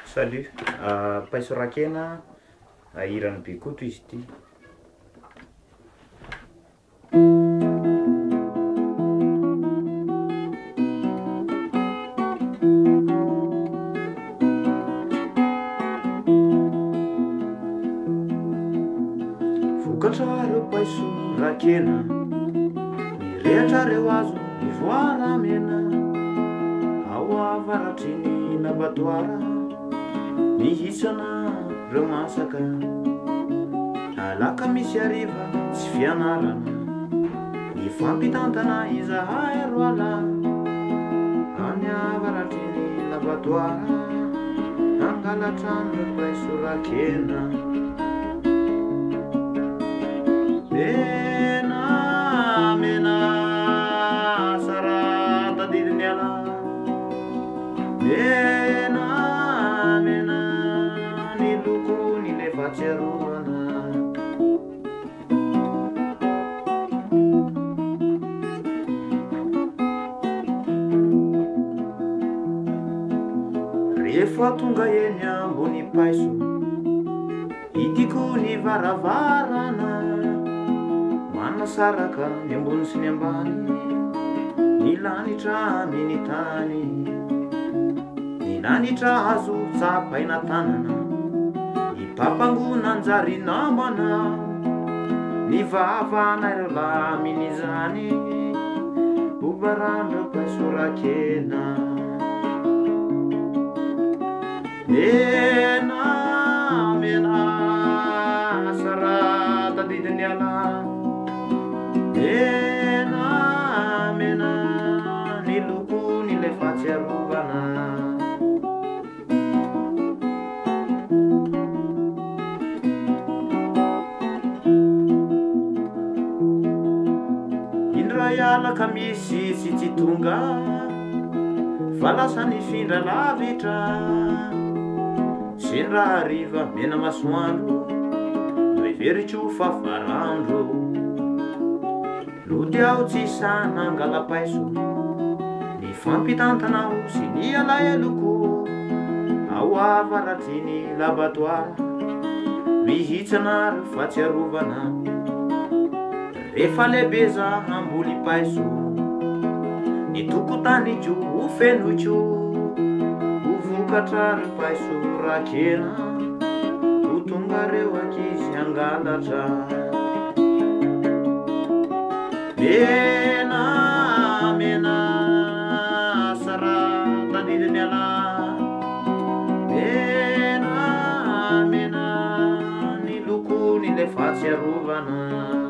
Salut, paiso rakena iran'ny Bekoto izy ty. Vokatra reo paiso rakena, mirehatra reo azo mivoara mena, ao avaratry ny laboatoara mihitsana reo masaka, alaka misy ariva tsy fianarana, ny fampitantana izahay ro ala, any avaratry ny laboatoara angalatrano reo paiso rakena. Mena, mena, sara tadidiny ala. Mena, mena, ny lokony le fahatsiarovana. Rehefa tonga eny ambony paiso, itiko ny varavarana, manasaraka ny ambony sy ny ambany, ny lanitra miny tany, ny lanitra azo tsapaina tanana, ny papangona anjary namana, ny vavana ireo laminy izany, obarandreo paiso rakena. Mena, mena, sara tadidiny ala. Mena, mena, ny lokony le fahatsiarovana. Indray alaka misy tsy tonga, fa lasa nifindra lavitra, sendra hariva mena masoandro, no everitro fa farandro. Lody aho tsy sana angala paiso, ny fampitantanao sy ny alaeloko, ao avaratry ny laboatoara mihitsana reo fahatsiarovana. Rehefa lehibe za hamboly paiso, ny tokotany-tso ho feno-tso, ho vokatra reo paiso rakena, ho tonga reo ankizy angalatra. Mena, mena, sara tadidiny ala. Mena, mena, ny lokony le fahatsiarovana.